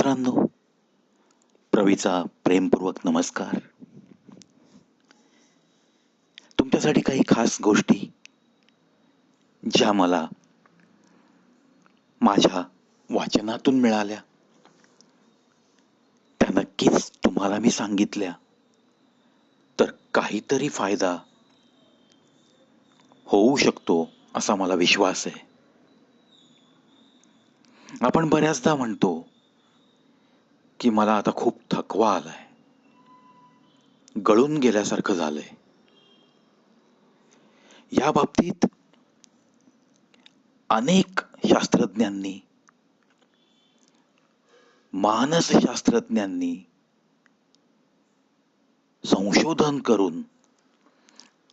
मित्रांनो, प्रवीचा प्रेमपूर्वक नमस्कार. तुमच्यासाठी काही खास गोष्टी ज्या मला माझ्या वाचनातून मिळाल्या, त्या नक्कीच तुम्हाला मी सांगितल्या तर काहीतरी फायदा होऊ शकतो असा मला विश्वास आहे. आपण बऱ्याचदा म्हणतो की मला आता खूप थकवा आलाय, गळून गेल्यासारखं झालंय. या बाबतीत अनेक शास्त्रज्ञांनी, मानसशास्त्रज्ञांनी संशोधन करून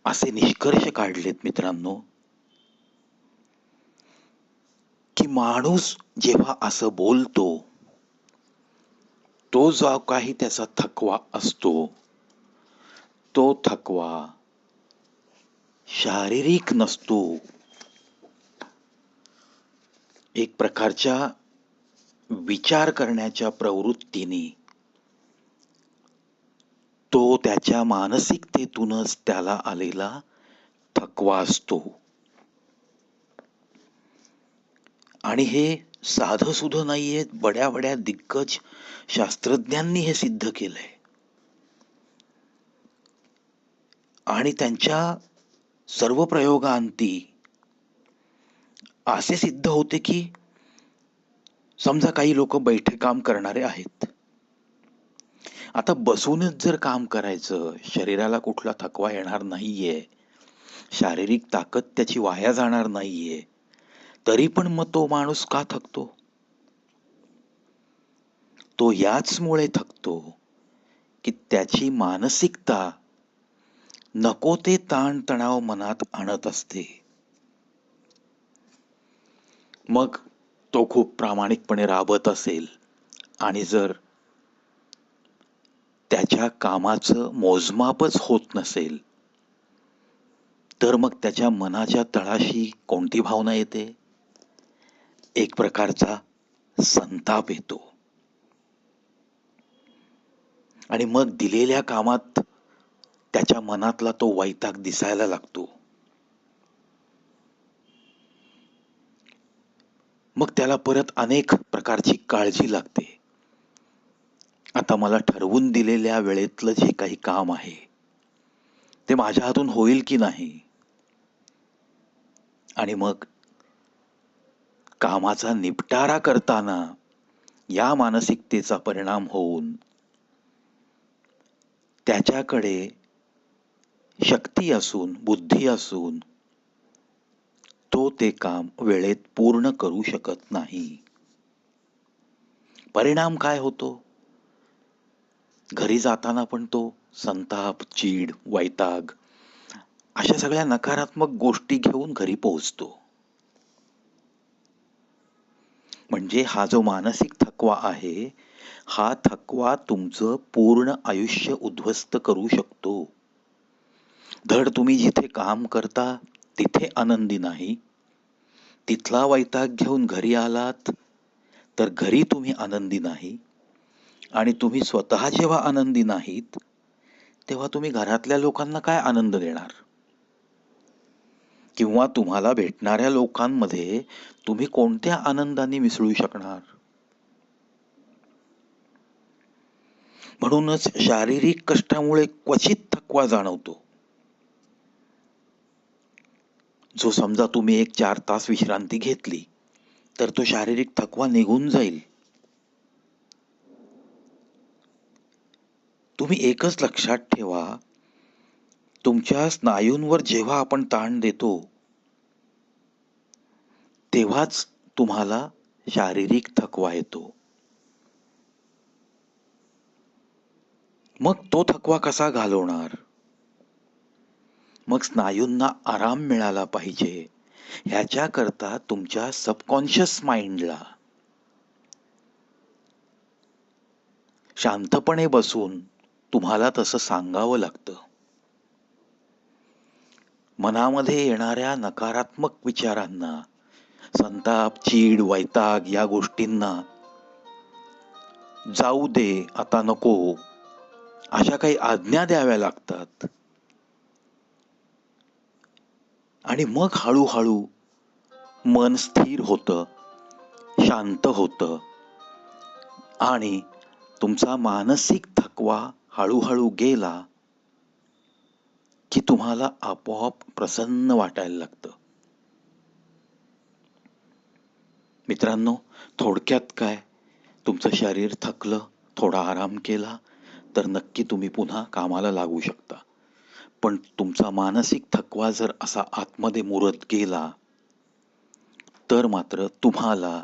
असे निष्कर्ष काढलेत मित्रांनो, की माणूस जेव्हा असं बोलतो, तो जो काही त्याचा थकवा असतो, तो थकवा शारीरिक नसतो. एक प्रकारच्या विचार करण्याच्या प्रवृत्तीने तो त्याच्या मानसिकतेतूनच त्याला आलेला थकवा असतो. आणि हे साधं सुधं नाहीये, बड्या बड्या दिग्गज शास्त्रज्ञांनी हे सिद्ध केलंय. आणि त्यांच्या सर्व प्रयोगांती असे सिद्ध होते की समजा काही लोक बैठे काम करणारे आहेत. आता बसूनच जर काम करायचं, शरीराला कुठला थकवा येणार नाहीये, शारीरिक ताकद त्याची वाया जाणार नाहीये, तरी पण मग तो माणूस का थकतो? तो याचमुळे थकतो की त्याची मानसिकता नको ते ताणतणाव मनात आणत असते. मग तो खूप प्रामाणिकपणे राबत असेल आणि जर त्याच्या कामाचं मोजमापच होत नसेल, तर मग त्याच्या मनाच्या तळाशी कोणती भावना येते? एक प्रकारचा संताप येतो. आणि मग दिलेल्या कामात त्याच्या मनातला तो वैताग दिसायला लागतो. मग त्याला परत अनेक प्रकारची काळजी लागते. आता मला ठरवून दिलेल्या वेळेतलं जे काही काम आहे ते माझ्या हातून होईल की नाही. आणि मग कामाचा निपटारा करताना या मानसिकतेचा परिणाम होऊन त्याच्याकडे शक्ती असून, बुद्धी असून तो ते काम वेळेत पूर्ण करू शकत नाही. परिणाम काय होतो? घरी जाताना पण तो संताप, चीड, वैताग अशा सगळ्या नकारात्मक गोष्टी घेऊन घरी पोहोचतो. म्हणजे हा जो मानसिक थकवा आहे, हा थकवा तुमचं पूर्ण आयुष्य उद्ध्वस्त करू शकतो. धड तुम्ही जिथे काम करता तिथे आनंदी नाही, तिथला वैताग घेऊन घरी आलात तर घरी तुम्ही आनंदी नाही, आणि तुम्ही स्वतः जेव्हा आनंदी नाहीत तेव्हा तुम्ही घरातल्या लोकांना काय आनंद देणार? किंवा तुम्हाला भेटणाऱ्या लोकांमध्ये तुम्ही कोणत्या आनंदाने मिसळू शकणार? म्हणूनच शारीरिक कष्टामुळे क्वचित थकवा जाणवतो. जो समजा तुम्ही 1-4 तास विश्रांती घेतली तर तो शारीरिक थकवा निघून जाईल. तुम्ही एकच लक्षात ठेवा, तुमच्या स्नायूंवर जेव्हा आपण ताण देतो तेव्हाच तुम्हाला शारीरिक थकवा येतो. मग तो थकवा कसा घालवणार? मग स्नायूंना आराम मिळाला पाहिजे, ह्याच्याकरता तुमच्या सबकॉन्शियस माइंडला शांतपणे बसून तुम्हाला तसं सांगावं लागतं. मनामध्ये येणाऱ्या नकारात्मक विचारांना, संताप, चीड, वैताग या गोष्टींना जाऊ दे, आता नको, अशा काही आज्ञा द्याव्या लागतात. आणि मग हळूहळू मन स्थिर होतं, शांत होतं आणि तुमचा मानसिक थकवा हळूहळू गेला की तुम्हाला आपोआप प्रसन्न वाटायला लागतं. मित्रांनो, थोडक्यात काय, तुमचं शरीर थकलं, थोडा आराम केला तर नक्की तुम्ही पुन्हा कामाला लागू शकता. पण तुमचा मानसिक थकवा जर असा आतमध्ये मुरत गेला तर मात्र तुम्हाला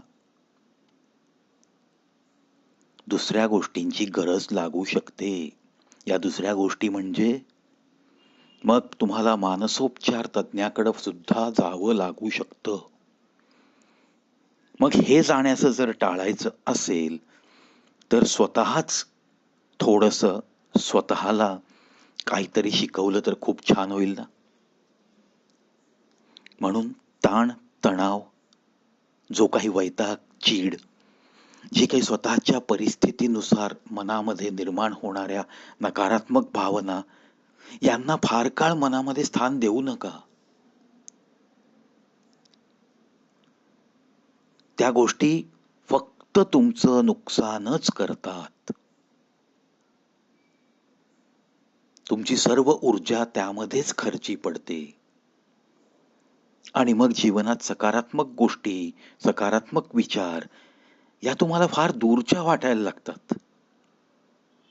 दुसऱ्या गोष्टींची गरज लागू शकते. या दुसऱ्या गोष्टी म्हणजे मग तुम्हाला मानसोपचार तज्ञाकडे सुद्धा जावं लागू शकतं. मग हे जाण्याचं जर टाळायचं असेल तर स्वतःच थोडंसं स्वतःला काहीतरी शिकवलं तर खूप छान होईल ना. म्हणून ताण, तणाव, जो काही वैताग, चीड, जे काही स्वतःच्या परिस्थितीनुसार मनामध्ये निर्माण होणाऱ्या नकारात्मक भावना, यांना फार काळ मनामध्ये स्थान देऊ नका. त्या गोष्टी फक्त तुमचं नुकसानच करतात. तुमची सर्व ऊर्जा त्यामध्येच खर्ची पडते. आणि मग जीवनात सकारात्मक गोष्टी, सकारात्मक विचार या तुम्हाला फार दूरच्या वाटायला लागतात.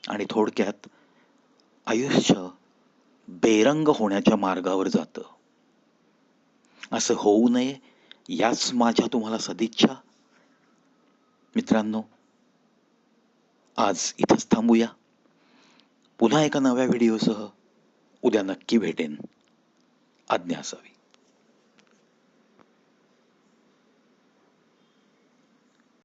आणि थोडक्यात आयुष्य बेरंग होण्याच्या मार्गावर जातं. असं होऊ नये याच माझ्या तुम्हाला सदिच्छा. मित्रांनो, आज इथंच थांबूया. पुन्हा एका नव्या व्हिडिओसह उद्या नक्की भेटेन. आज्ञा असावी.